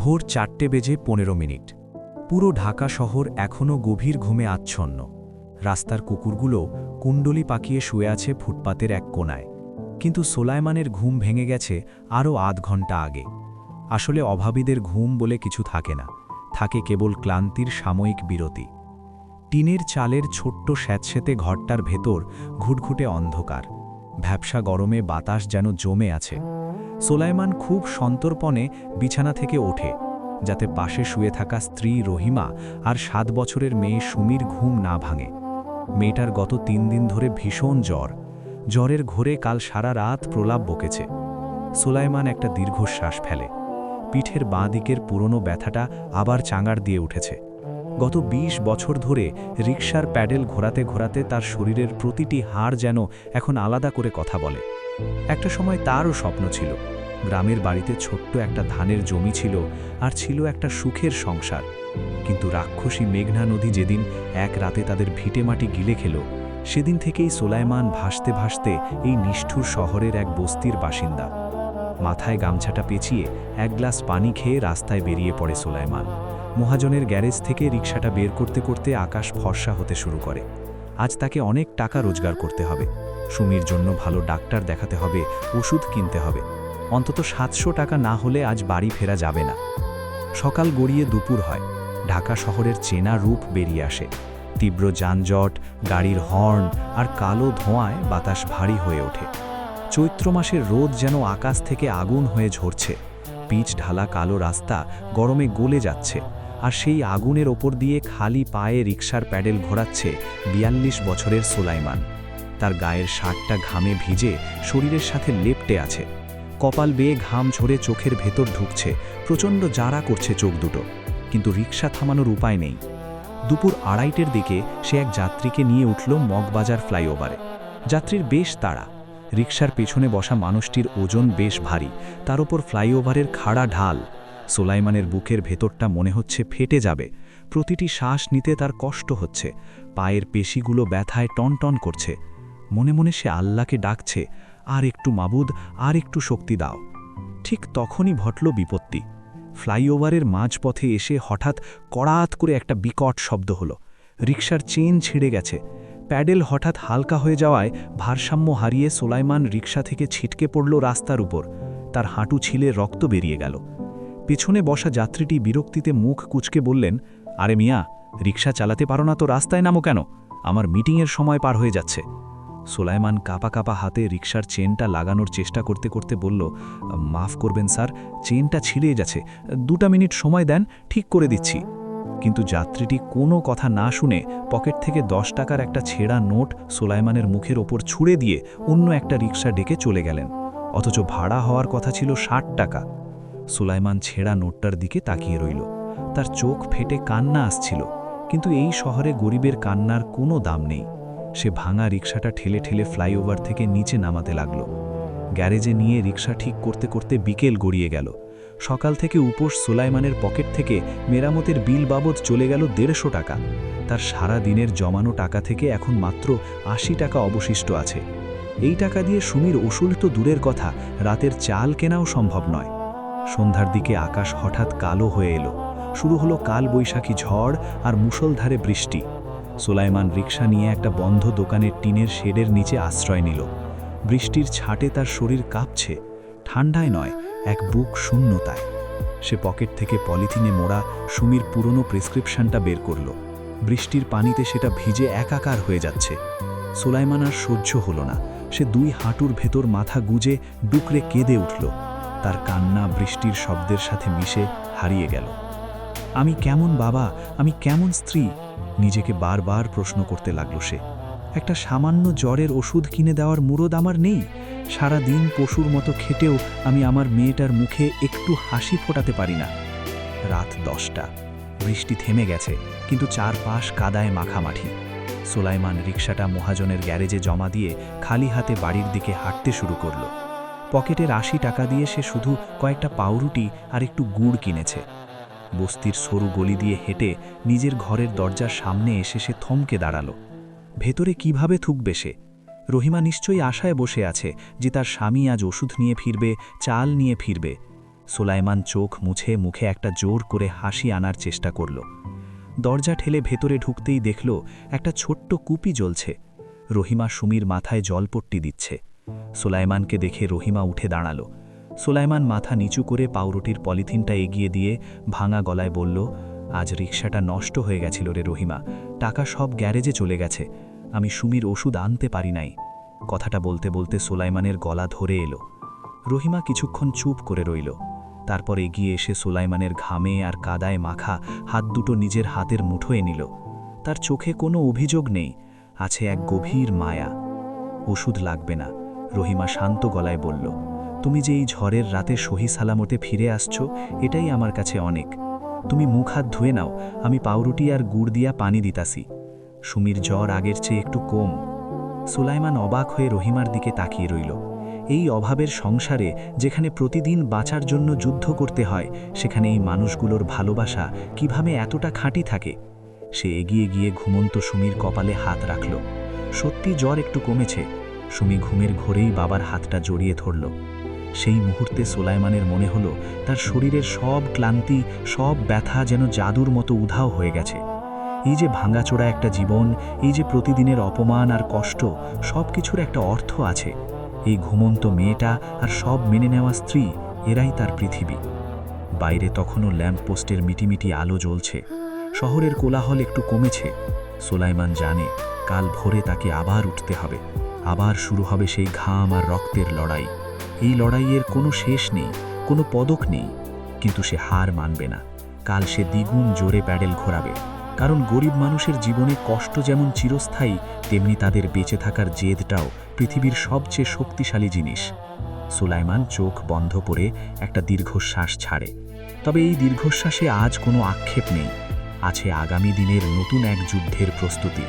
ভোর 4:15। পুরো ঢাকা শহর এখনও গভীর ঘুমে আচ্ছন্ন। রাস্তার কুকুরগুলো কুণ্ডলি পাকিয়ে শুয়ে আছে ফুটপাতের এক কোণায়। কিন্তু সোলায়মানের ঘুম ভেঙে গেছে আরও আধ ঘন্টা আগে। আসলে অভাবীদের ঘুম বলে কিছু থাকে না, থাকে কেবল ক্লান্তির সাময়িক বিরতি। টিনের চালের ছোট্ট স্যাঁতসেঁতে ঘরটার ভেতর ঘুটঘুটে অন্ধকার। ভ্যাপসা গরমে বাতাস যেন জমে আছে। সোলায়মান খুব সন্তর্পণে বিছানা থেকে ওঠে, যাতে পাশে শুয়ে থাকা স্ত্রী রহিমা আর 7 বছরের মেয়ে সুমির ঘুম না ভাঙে। মেয়েটার গত 3 দিন ধরে ভীষণ জ্বর। জ্বরের ঘোরে কাল সারা রাত প্রলাপ বকেছে। সোলায়মান একটা দীর্ঘশ্বাস ফেলে। পিঠের বাঁ দিকের পুরনো ব্যথাটা আবার চাঙার দিয়ে উঠেছে। গত 20 বছর ধরে রিকশার প্যাডেল ঘোরাতে ঘোরাতে তার শরীরের প্রতিটি হাড় যেন এখন আলাদা করে কথা বলে। একটা সময় তারও স্বপ্ন ছিল, গ্রামের বাড়িতে ছোট্ট একটা ধানের জমি ছিল, আর ছিল একটা সুখের সংসার। কিন্তু রাক্ষসী মেঘনা নদী যেদিন এক রাতে তাদের ভিটেমাটি গিলে খেল, সেদিন থেকেই সোলায়মান ভাসতে ভাসতে এই নিষ্ঠুর শহরের এক বস্তির বাসিন্দা। মাথায় গামছাটা পেঁচিয়ে এক গ্লাস পানি খেয়ে রাস্তায় বেরিয়ে পড়ে সোলায়মান। মহাজনের গ্যারেজ থেকে রিকশাটা বের করতে করতে আকাশ ফর্সা হতে শুরু করে। আজ তাকে অনেক টাকা রোজগার করতে হবে। সুমির জন্য ভালো ডাক্তার দেখাতে হবে, ওষুধ কিনতে হবে। অন্তত 700 টাকা না হলে আজ বাড়ি ফেরা যাবে না। সকাল গড়িয়ে দুপুর হয়। ঢাকা শহরের চেনা রূপ বেরিয়ে আসে। তীব্র যানজট, গাড়ির হর্ন আর কালো ধোঁয়ায় বাতাস ভারী হয়ে ওঠে। চৈত্র মাসের রোদ যেন আকাশ থেকে আগুন হয়ে ঝরছে। পিচ ঢালা কালো রাস্তা গরমে গলে যাচ্ছে, আর সেই আগুনের ওপর দিয়ে খালি পায়ে রিকশার প্যাডেল ঘোরাচ্ছে 42 বছরের সোলায়মান। তার গায়ের শার্টটা ঘামে ভিজে শরীরের সাথে লেপ্টে আছে। কপাল বেয়ে ঘাম ঝরে চোখের ভেতর ঢুকছে, প্রচণ্ড জারা করছে চোখ দুটো। কিন্তু রিকশা থামানোর উপায় নেই। দুপুর 2:30টার দিকে সে এক যাত্রীকে নিয়ে উঠল মগবাজার ফ্লাইওভারে। যাত্রীর বেশ তাড়া। রিকশার পেছনে বসা মানুষটির ওজন বেশ ভারী, তার ওপর ফ্লাইওভারের খাড়া ঢাল। সোলায়মানের বুকের ভেতরটা মনে হচ্ছে ফেটে যাবে। প্রতিটি শ্বাস নিতে তার কষ্ট হচ্ছে, পায়ের পেশিগুলো ব্যথায় টনটন করছে। মনে মনে সে আল্লাহকে ডাকছে, আর একটু মাবুদ, আর একটু শক্তি দাও। ঠিক তখনই ঘটল বিপত্তি। ফ্লাইওভারের মাঝপথে এসে হঠাৎ কড়াত করে একটা বিকট শব্দ হলো। রিকশার চেন ছিঁড়ে গেছে। প্যাডেল হঠাৎ হালকা হয়ে যাওয়ায় ভারসাম্য হারিয়ে সোলায়মান রিকশা থেকে ছিটকে পড়ল রাস্তার উপর। তার হাঁটু ছিলে রক্ত বেরিয়ে গেল। পেছনে বসা যাত্রীটি বিরক্তিতে মুখ কুঁচকে বললেন, আরে মিয়া, রিকশা চালাতে পারো না তো রাস্তায় নামো কেন? আমার মিটিংয়ের সময় পার হয়ে যাচ্ছে। সোলায়মান কাঁপা কাঁপা হাতে রিকশার চেনটা লাগানোর চেষ্টা করতে করতে বলল, মাফ করবেন স্যার, চেনটা ছিঁড়ে গেছে, 2 মিনিট সময় দেন, ঠিক করে দিচ্ছি। কিন্তু যাত্রীটি কোনো কথা না শুনে পকেট থেকে 10 টাকার একটা ছেঁড়া নোট সোলায়মানের মুখের ওপর ছুঁড়ে দিয়ে অন্য একটা রিকশা ডেকে চলে গেলেন। অথচ ভাড়া হওয়ার কথা ছিল 60 টাকা। সোলায়মান ছেঁড়া নোটটার দিকে তাকিয়ে রইল। তার চোখ ফেটে কান্না আসছিল, কিন্তু এই শহরে গরিবের কান্নার কোনো দাম নেই। সে ভাঙা রিকশাটা ঠেলে ঠেলে ফ্লাইওভার থেকে নিচে নামাতে লাগল। গ্যারেজে নিয়ে রিকশা ঠিক করতে করতে বিকেল গড়িয়ে গেল। সকাল থেকে উপোস সোলায়মানের পকেট থেকে মেরামতের বিল বাবদ চলে গেল 150 টাকা। তার সারা দিনের জমানো টাকা থেকে এখন মাত্র 80 টাকা অবশিষ্ট আছে। এই টাকা দিয়ে সুমির ওষুধ তো দূরের কথা, রাতের চাল কেনাও সম্ভব নয়। সন্ধ্যার দিকে আকাশ হঠাৎ কালো হয়ে এলো। শুরু হলো কাল বৈশাখী ঝড় আর মুষলধারে বৃষ্টি। সোলায়মান রিকশা নিয়ে একটা বন্ধ দোকানের টিনের শেডের নিচে আশ্রয় নিল। বৃষ্টির ছাটে তার শরীর কাঁপছে, ঠান্ডায় নয়, এক বুক শূন্যতায়। সে পকেট থেকে পলিথিনে মোড়া সুমির পুরনো প্রেসক্রিপশনটা বের করল। বৃষ্টির পানিতে সেটা ভিজে একাকার হয়ে যাচ্ছে। সোলায়মান আর সহ্য হলো না। সে 2 হাঁটুর ভেতর মাথা গুজে ডুকরে কেঁদে উঠল। তার কান্না বৃষ্টির শব্দের সাথে মিশে হারিয়ে গেল। আমি কেমন বাবা, আমি কেমন স্ত্রী, নিজেকে বারবার প্রশ্ন করতে লাগল সে। একটা সামান্য জ্বরের ওষুধ কিনে দেওয়ার মুরদ আমার নেই। সারা দিন পশুর মতো খেটেও আমি আমার মেয়েটার মুখে একটু হাসি ফোটাতে পারি না। রাত 10টা। বৃষ্টি থেমে গেছে, কিন্তু চারপাশ কাদায় মাখামাখি। সোলায়মান রিকশাটা মহাজনের গ্যারেজে জমা দিয়ে খালি হাতে বাড়ির দিকে হাঁটতে শুরু করল। পকেটের 80 টাকা দিয়ে সে শুধু কয়েকটা পাউরুটি আর একটু গুড় কিনেছে। বস্তির সরু গলি দিয়ে হেঁটে নিজের ঘরের দরজার সামনে এসে সে থমকে দাঁড়াল। ভেতরে কিভাবে থুকবে সে? রহিমা নিশ্চয়ই আশায় বসে আছে যে তার স্বামী আজ ওষুধ নিয়ে ফিরবে, চাল নিয়ে ফিরবে। সোলাইমান চোখ মুছে মুখে একটা জোর করে হাসি আনার চেষ্টা করল। দরজা ঠেলে ভেতরে ঢুকতেই দেখল একটা ছোট্ট কুপি জ্বলছে। রহিমা সুমির মাথায় জলপট্টি দিচ্ছে। সোলাইমানকে দেখে রহিমা উঠে দাঁড়াল। সোলাইমান মাথা নিচু করে পাউরুটির পলিথিনটা এগিয়ে দিয়ে ভাঙা গলায় বলল, আজ রিকশাটা নষ্ট হয়ে গেছিল রে রহিমা, টাকা সব গ্যারেজে চলে গেছে, আমি সুমির ওষুধ আনতে পারি নাই। কথাটা বলতে বলতে সোলাইমানের গলা ধরে এলো। রহিমা কিছুক্ষণ চুপ করে রইল। তারপর এগিয়ে এসে সোলাইমানের ঘামে আর কাদায় মাখা হাত দুটো নিজের হাতের মুঠোয় নিল। তার চোখে কোনো অভিযোগ নেই, আছে এক গভীর মায়া। ওষুধ লাগবে না, রহিমা শান্ত গলায় বলল, তুমি যে এই ঝড়ের রাতে সহি সালামতে ফিরে আসছো, এটাই আমার কাছে অনেক। তুমি মুখ হাত ধুয়ে নাও, আমি পাউরুটি আর গুড় দিয়া পানি দিতাছি। সুমির জ্বর আগের চেয়ে একটু কম। সুলাইমান অবাক হয়ে রহিমার দিকে তাকিয়ে রইল। এই অভাবের সংসারে, যেখানে প্রতিদিন বাঁচার জন্য যুদ্ধ করতে হয়, সেখানে এই মানুষগুলোর ভালোবাসা কিভাবে এতটা খাঁটি থাকে। সে এগিয়ে গিয়ে ঘুমন্ত সুমির কপালে হাত রাখল। সত্যি জ্বর একটু কমেছে। সুমি ঘুমের ঘোরেই বাবার হাতটা জড়িয়ে ধরল। সেই মুহূর্তে সোলাইমানের মনে হলো তার শরীরের সব ক্লান্তি, সব ব্যথা যেন জাদুর মতো উধাও হয়ে গেছে। এই যে ভাঙাচোরা একটা জীবন, এই যে প্রতিদিনের অপমান আর কষ্ট, সব কিছুর একটা অর্থ আছে। এই ঘুমন্ত মেয়েটা আর সব মেনে নেওয়া স্ত্রী, এরাই তার পৃথিবী। বাইরে তখনও ল্যাম্পপোস্টের মিটিমিটি আলো জ্বলছে। শহরের কোলাহল একটু কমেছে। সোলাইমান জানে কাল ভোরে তাকে আবার উঠতে হবে, আবার শুরু হবে সেই ঘাম আর রক্তের লড়াই। এই লড়াইয়ের কোনো শেষ নেই, কোনো পদক নেই, কিন্তু সে হার মানবে না। কাল সে দ্বিগুণ জোরে প্যাডেল ঘোরাবে, কারণ গরিব মানুষের জীবনে কষ্ট যেমন চিরস্থায়ী, তেমনি তাদের বেঁচে থাকার জেদটাও পৃথিবীর সবচেয়ে শক্তিশালী জিনিস। সুলাইমান চোখ বন্ধ করে একটা দীর্ঘশ্বাস ছাড়ে। তবে এই দীর্ঘশ্বাসে আজ কোনো আক্ষেপ নেই, আছে আগামী দিনের নতুন এক যুদ্ধের প্রস্তুতি।